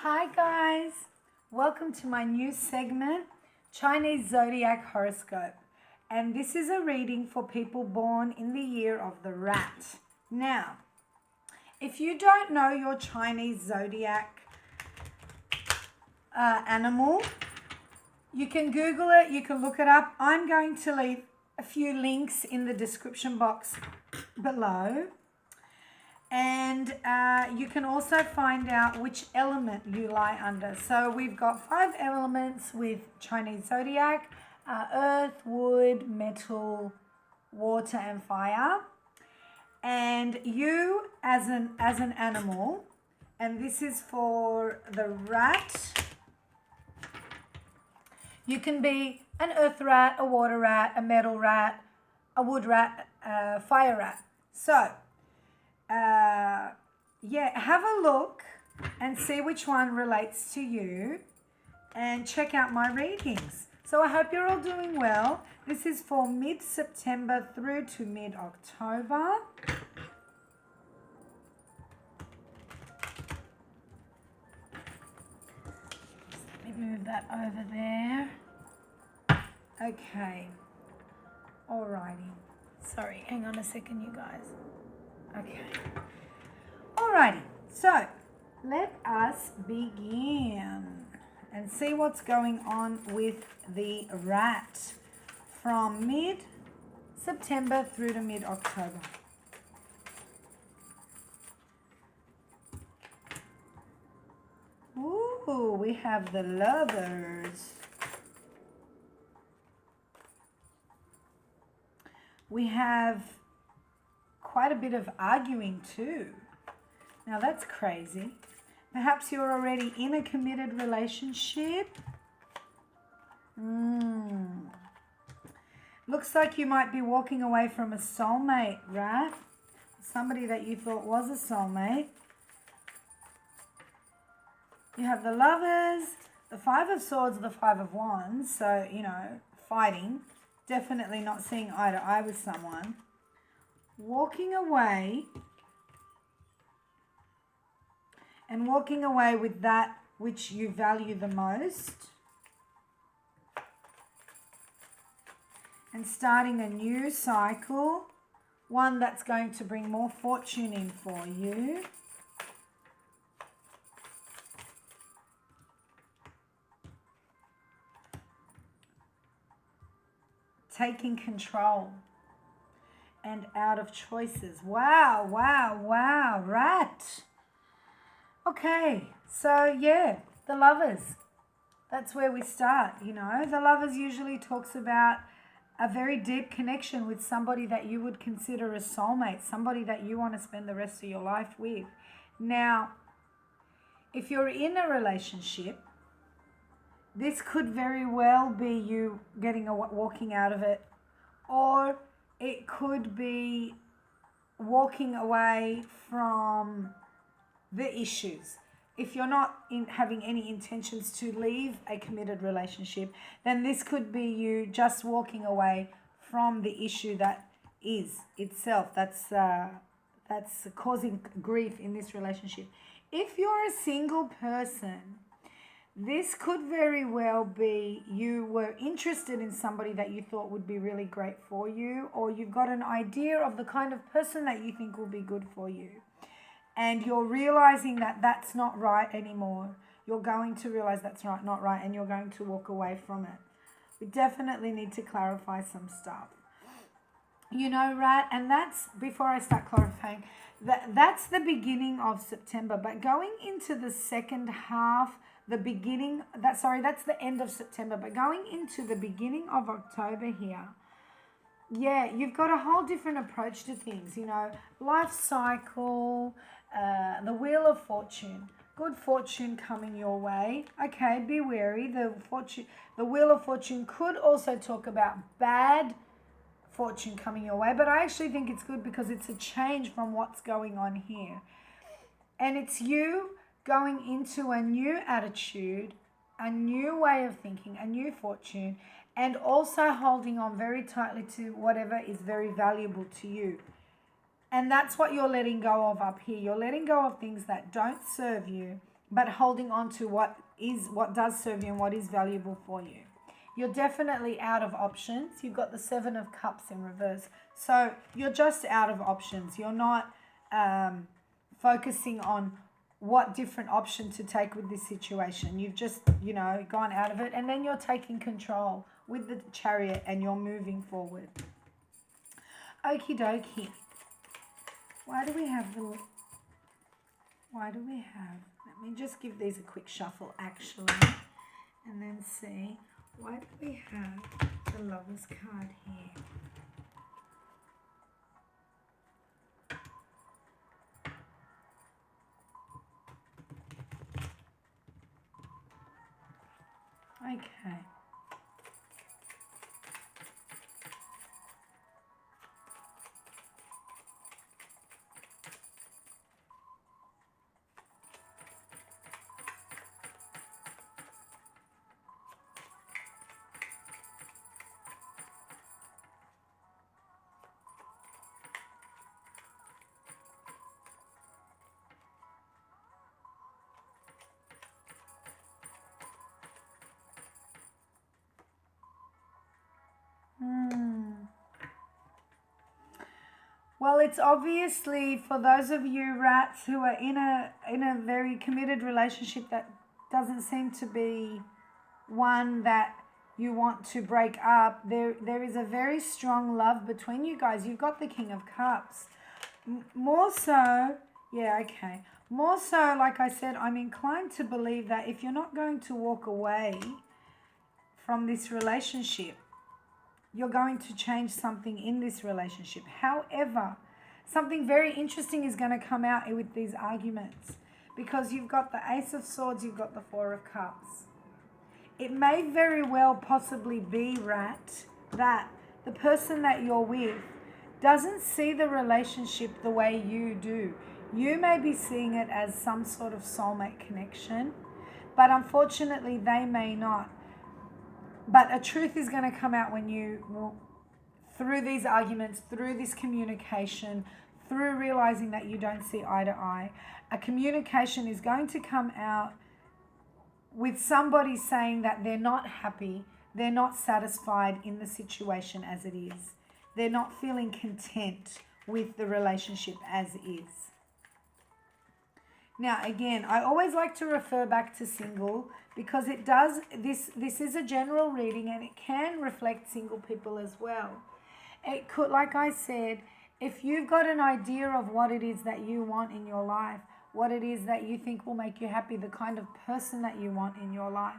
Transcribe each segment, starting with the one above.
Hi guys, welcome to my new segment, Chinese Zodiac Horoscope. And this is a reading for people born in the year of the rat. Now, if you don't know your Chinese Zodiac animal, you can Google it, you can look it up. I'm going to leave a few links in the description box below. And you can also find out which element you lie under. So we've got 5 elements with Chinese Zodiac: earth, wood, metal, water, and fire. And you as an animal, and this is for the rat, you can be an earth rat, a water rat, a metal rat, a wood rat, a fire rat. So have a look and see which one relates to you and check out my readings. So I hope you're all doing well. This is for mid-September through to mid-October. Let me move that over there. Okay. Alrighty. Sorry, hang on a second, you guys. Okay. Alrighty, so let us begin and see what's going on with the rat from mid-September through to mid-October. Ooh, we have the Lovers. We have quite a bit of arguing too. Now that's crazy. Perhaps you're already in a committed relationship. Looks like you might be walking away from a soulmate, right? Somebody that you thought was a soulmate. You have the Lovers, the 5 of Swords, the 5 of Wands. So, fighting. Definitely not seeing eye to eye with someone. Walking away with that which you value the most, and starting a new cycle, one that's going to bring more fortune in for you. Taking control and out of choices. Wow, rat. Okay, so the Lovers. That's where we start, The Lovers usually talks about a very deep connection with somebody that you would consider a soulmate, somebody that you want to spend the rest of your life with. Now, if you're in a relationship, this could very well be you walking out of it, or it could be walking away from the issues. If you're not having any intentions to leave a committed relationship, then this could be you just walking away from the issue that is itself. That's causing grief in this relationship. If you're a single person, this could very well be you were interested in somebody that you thought would be really great for you, or you've got an idea of the kind of person that you think will be good for you. And you're realizing that that's not right anymore. You're going to realize that's not right, and you're going to walk away from it. We definitely need to clarify some stuff. Rat, and that's, before I start clarifying, that's the beginning of September. But going into the second half, that's the end of September. But going into the beginning of October here, you've got a whole different approach to things, life cycle, the Wheel of Fortune, good fortune coming your way. Okay, be wary. The Wheel of Fortune could also talk about bad fortune coming your way, but I actually think it's good because it's a change from what's going on here. And it's you going into a new attitude, a new way of thinking, a new fortune, and also holding on very tightly to whatever is very valuable to you. And that's what you're letting go of up here. You're letting go of things that don't serve you but holding on to what does serve you and what is valuable for you. You're definitely out of options. You've got the Seven of Cups in reverse. So you're just out of options. You're not focusing on what different option to take with this situation. You've just, gone out of it. And then you're taking control with the Chariot and you're moving forward. Okie dokie. Let me just give these a quick shuffle actually. And then see. Why do we have the Lover's card here? Okay. Well, it's obviously for those of you rats who are in a very committed relationship that doesn't seem to be one that you want to break up. There is a very strong love between you guys. You've got the King of Cups. More so, like I said, I'm inclined to believe that if you're not going to walk away from this relationship, you're going to change something in this relationship. However, something very interesting is going to come out with these arguments because you've got the Ace of Swords, you've got the Four of Cups. It may very well possibly be, Rat, that the person that you're with doesn't see the relationship the way you do. You may be seeing it as some sort of soulmate connection, but unfortunately they may not. But a truth is going to come out when you, through these arguments, through this communication, through realizing that you don't see eye to eye, a communication is going to come out with somebody saying that they're not happy, they're not satisfied in the situation as it is. They're not feeling content with the relationship as is. Now, again, I always like to refer back to single because it does, this is a general reading and it can reflect single people as well. It could, like I said, if you've got an idea of what it is that you want in your life, what it is that you think will make you happy, the kind of person that you want in your life,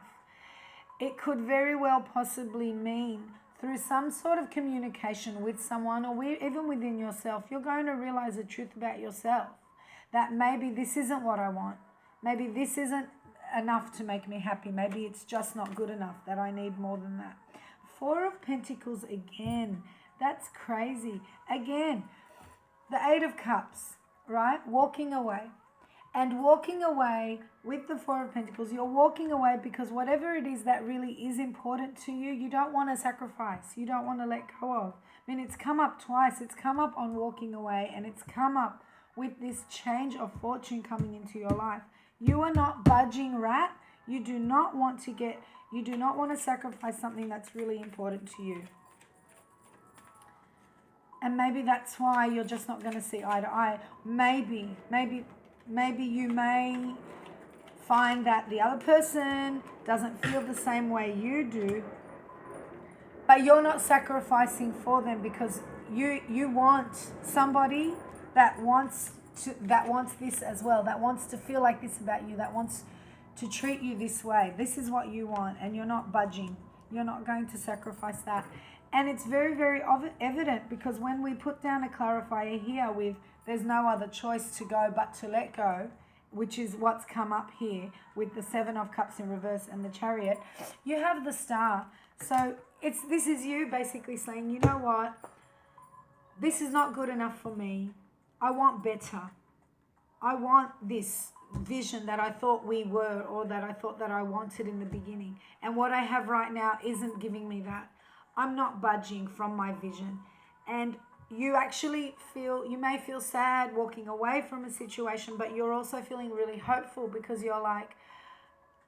it could very well possibly mean through some sort of communication with someone or even within yourself, you're going to realize the truth about yourself. That maybe this isn't what I want. Maybe this isn't enough to make me happy. Maybe it's just not good enough, that I need more than that. Four of Pentacles again. That's crazy. Again, the Eight of Cups, right? Walking away. And walking away with the Four of Pentacles, you're walking away because whatever it is that really is important to you, you don't want to sacrifice. You don't want to let go of. I mean, it's come up twice. It's come up on walking away and it's come up with this change of fortune coming into your life. You are not budging, Rat. You do not want to sacrifice something that's really important to you. And maybe that's why you're just not going to see eye to eye. Maybe you may find that the other person doesn't feel the same way you do, but you're not sacrificing for them because you want somebody that wants this as well, that wants to feel like this about you, that wants to treat you this way. This is what you want, and you're not budging. You're not going to sacrifice that. And it's very, very evident because when we put down a clarifier here with there's no other choice to go but to let go, which is what's come up here with the Seven of Cups in reverse and the Chariot, you have the Star. So this is you basically saying, you know what? This is not good enough for me. I want better. I want this vision that I thought we were or that I thought that I wanted in the beginning. And what I have right now isn't giving me that. I'm not budging from my vision. And you actually you may feel sad walking away from a situation, but you're also feeling really hopeful because you're like,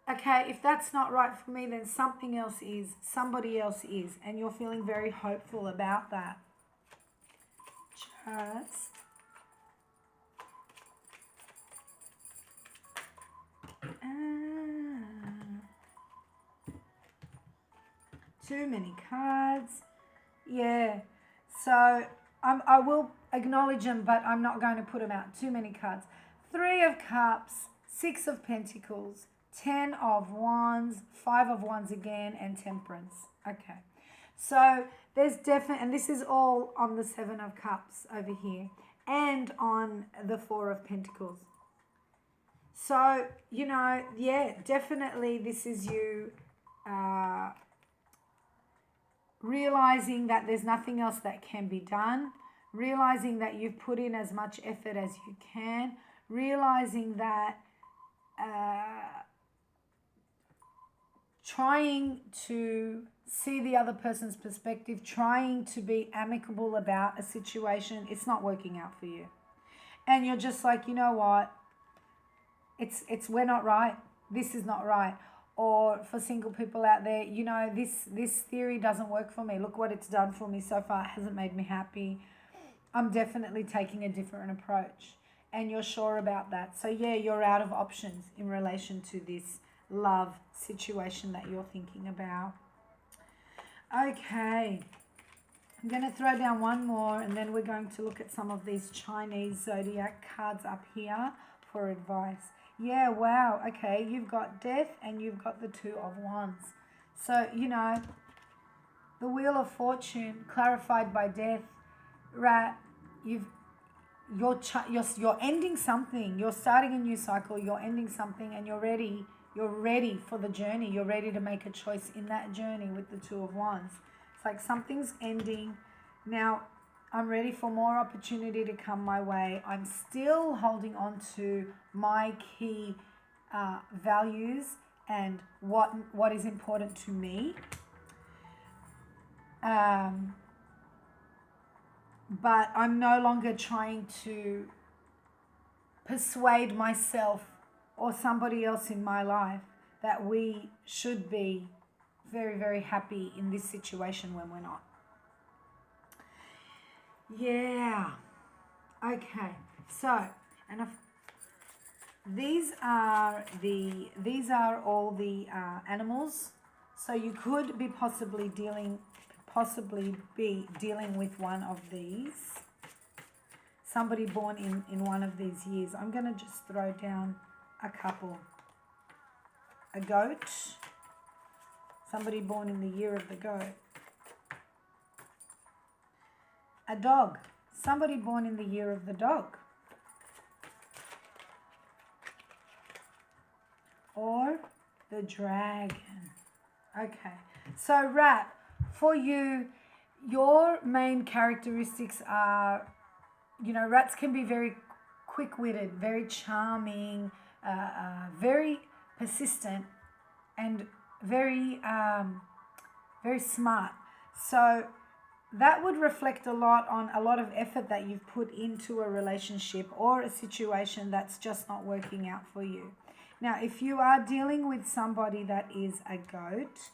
okay, if that's not right for me, then something else is, somebody else is, and you're feeling very hopeful about that. Just too many cards. Yeah, so I will acknowledge them, but I'm not going to put them out. Too many cards. 3 of Cups, 6 of Pentacles, 10 of Wands, 5 of Wands again, and Temperance. Okay, so there's definitely, and this is all on the 7 of Cups over here, and on the 4 of Pentacles. So, you know, yeah, definitely this is you realizing that there's nothing else that can be done, realizing that you've put in as much effort as you can, realizing that trying to see the other person's perspective, trying to be amicable about a situation, it's not working out for you. And you're just like, you know what? We're not right. This is not right. Or for single people out there, you know, this theory doesn't work for me. Look what it's done for me so far. It hasn't made me happy. I'm definitely taking a different approach. And you're sure about that. So yeah, you're out of options in relation to this love situation that you're thinking about. Okay. I'm going to throw down one more, and then we're going to look at some of these Chinese zodiac cards up here for advice. Yeah, wow. Okay, you've got Death and you've got the 2 of Wands. So, you know, the Wheel of Fortune clarified by Death, right? You're ending something. You're starting a new cycle. You're ending something, and you're ready. You're ready for the journey. You're ready to make a choice in that journey with the 2 of Wands. It's like something's ending. Now, I'm ready for more opportunity to come my way. I'm still holding on to my key values and what is important to me. But I'm no longer trying to persuade myself or somebody else in my life that we should be very, very happy in this situation when we're not. Yeah. Okay. So, and these are all the animals. So you could be possibly be dealing with one of these. Somebody born in one of these years. I'm going to just throw down a couple. A goat. Somebody born in the year of the goat. A dog. Somebody born in the year of the dog. Or the dragon. Okay. So, rat, for you, your main characteristics are, you know, rats can be very quick-witted, very charming, very persistent, and very smart. So that would reflect a lot on a lot of effort that you've put into a relationship or a situation that's just not working out for you. Now, if you are dealing with somebody that is a goat,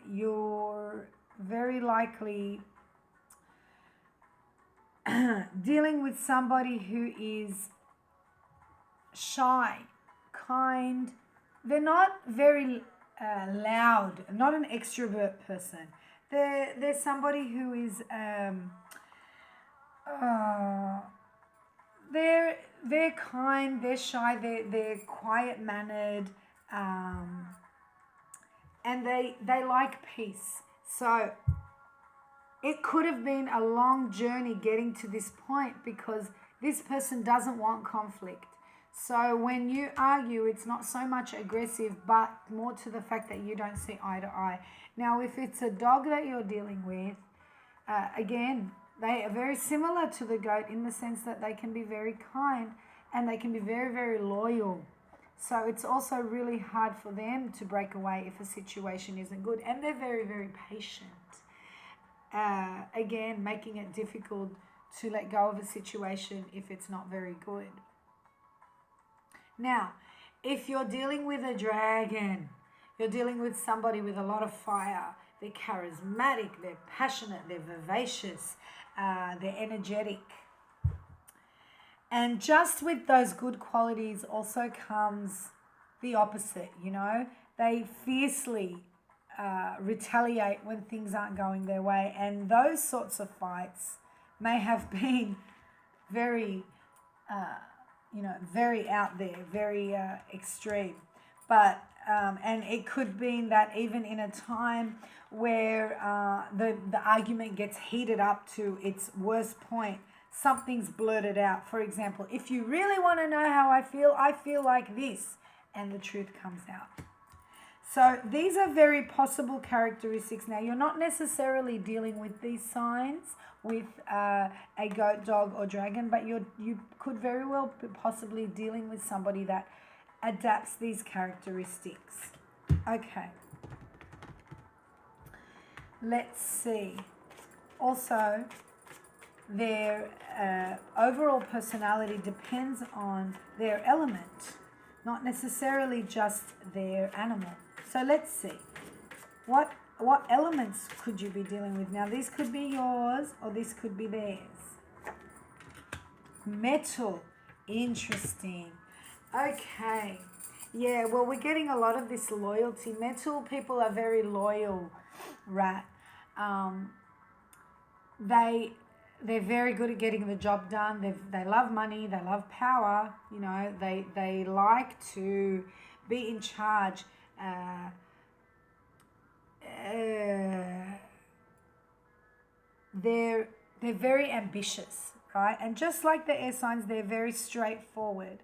you're very likely dealing with somebody who is shy, kind. They're not very loud, not an extrovert person. They're somebody who is they're kind, they're shy, they're quiet mannered, and they like peace. So it could have been a long journey getting to this point because this person doesn't want conflict. So when you argue, it's not so much aggressive, but more to the fact that you don't see eye to eye. Now, if it's a dog that you're dealing with, again, they are very similar to the goat in the sense that they can be very kind and they can be very, very loyal. So it's also really hard for them to break away if a situation isn't good. And they're very, very patient. again, making it difficult to let go of a situation if it's not very good. Now, if you're dealing with a dragon, you're dealing with somebody with a lot of fire. They're charismatic, they're passionate, they're vivacious, they're energetic. And just with those good qualities also comes the opposite, you know. They fiercely retaliate when things aren't going their way. And those sorts of fights may have been very, very out there, very extreme. But, and it could be that even in a time where the argument gets heated up to its worst point, something's blurted out. For example, if you really want to know how I feel like this, and the truth comes out. So these are very possible characteristics. Now, you're not necessarily dealing with these signs with a goat, dog, or dragon, but you could very well be possibly dealing with somebody that adapts these characteristics. Okay. Let's see. Also, their overall personality depends on their element, not necessarily just their animal. So let's see. What elements could you be dealing with? Now, this could be yours or this could be theirs. Metal. Interesting. Okay. Yeah, well, we're getting a lot of this loyalty. Metal people are very loyal, Rat. They're very good at getting the job done. They love money. They love power. You know, they like to be in charge. They're very ambitious, right? And just like the air signs, they're very straightforward.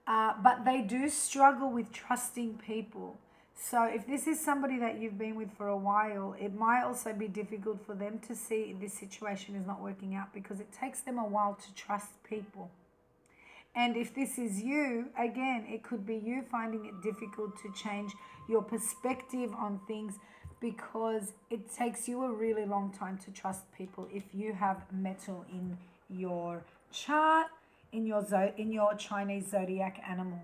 But they do struggle with trusting people. So if this is somebody that you've been with for a while, it might also be difficult for them to see this situation is not working out because it takes them a while to trust people. And if this is you, again, it could be you finding it difficult to change your perspective on things because it takes you a really long time to trust people if you have metal in your chart, in your Chinese zodiac animal.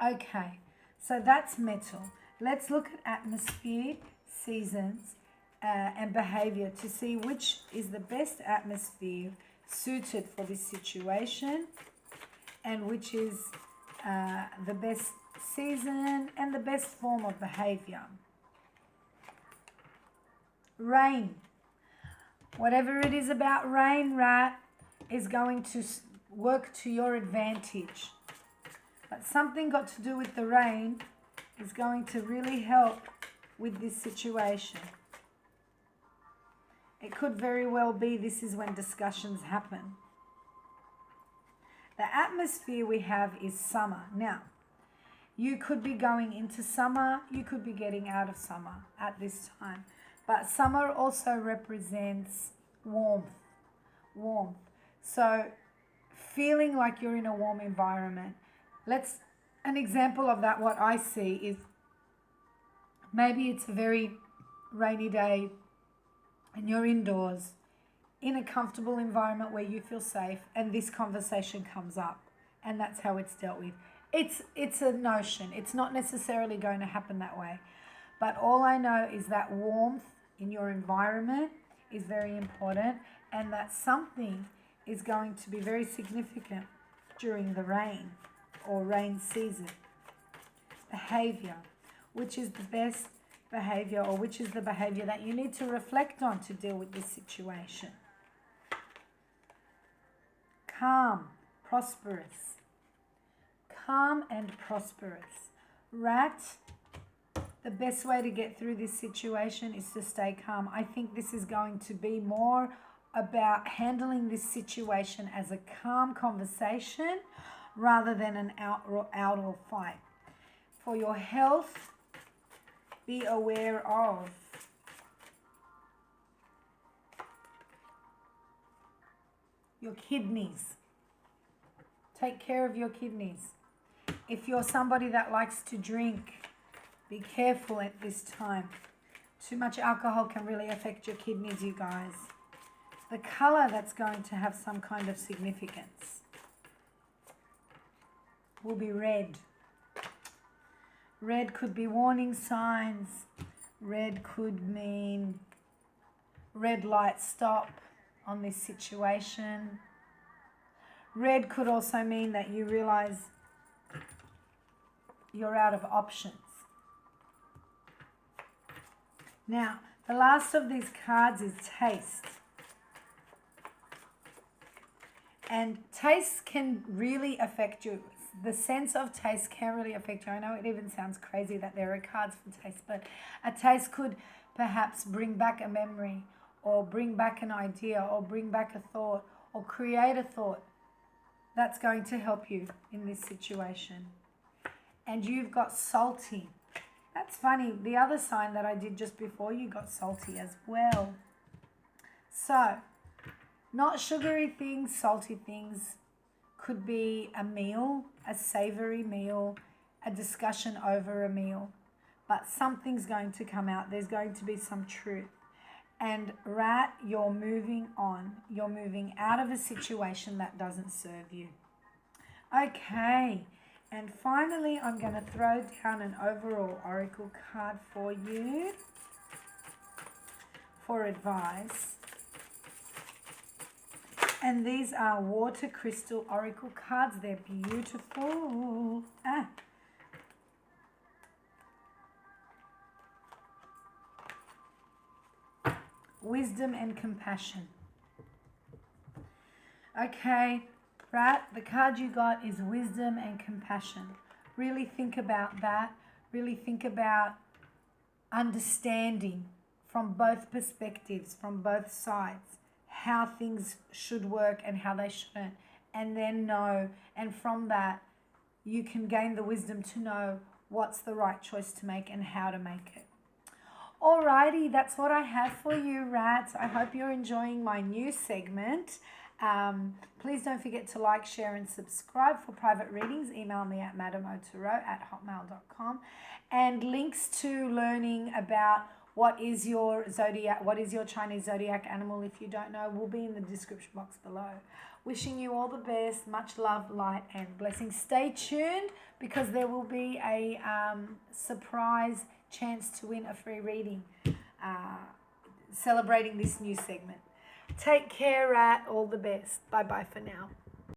Okay. So that's metal. Let's look at atmosphere, seasons, and behavior to see which is the best atmosphere suited for this situation and which is the best season and the best form of behavior. Rain. Whatever it is about rain, Rat, is going to work to your advantage. But something got to do with the rain is going to really help with this situation. It could very well be this is when discussions happen. The atmosphere we have is summer. Now, you could be going into summer, you could be getting out of summer at this time. But summer also represents warmth. So, feeling like you're in a warm environment. An example of that, what I see is maybe it's a very rainy day and you're indoors in a comfortable environment where you feel safe and this conversation comes up and that's how it's dealt with. It's a notion. It's not necessarily going to happen that way. But all I know is that warmth in your environment is very important and that something is going to be very significant during the rain or rain season. Behavior, which is the best behavior or which is the behavior that you need to reflect on to deal with this situation. Calm, prosperous. Calm and prosperous. Rat, the best way to get through this situation is to stay calm. I think this is going to be more about handling this situation as a calm conversation rather than an out or fight. For your health, be aware of your kidneys. Take care of your kidneys. If you're somebody that likes to drink, be careful at this time. Too much alcohol can really affect your kidneys, you guys. The color that's going to have some kind of significance will be red. Red could be warning signs. Red could mean red light, stop on this situation. Red could also mean that you realize you're out of options. Now, the last of these cards is taste. And taste can really affect you. The sense of taste can really affect you. I know it even sounds crazy that there are cards for taste, but a taste could perhaps bring back a memory, or bring back an idea, or bring back a thought, or create a thought that's going to help you in this situation. And you've got salty. That's funny. The other sign that I did just before you got salty as well. So, not sugary things, salty things. Could be a meal, a savory meal, a discussion over a meal. But something's going to come out. There's going to be some truth. And rat, you're moving on. You're moving out of a situation that doesn't serve you. Okay. And finally, I'm going to throw down an overall oracle card for you for advice. And these are water crystal oracle cards. They're beautiful. Wisdom and compassion. Okay, Rat, the card you got is wisdom and compassion. Really think about that. Really think about understanding from both perspectives, from both sides, how things should work and how they shouldn't, and then know, and from that you can gain the wisdom to know what's the right choice to make and how to make it. Alrighty, that's what I have for you, Rats. I hope you're enjoying my new segment. Please don't forget to like, share and subscribe. For private readings, email me at madamotoro@hotmail.com, and links to learning about what is your zodiac, what is your Chinese zodiac animal, if you don't know, will be in the description box below. Wishing you all the best. Much love, light and blessings. Stay tuned because there will be a surprise chance to win a free reading celebrating this new segment. Take care, Rat. All the best. Bye-bye for now.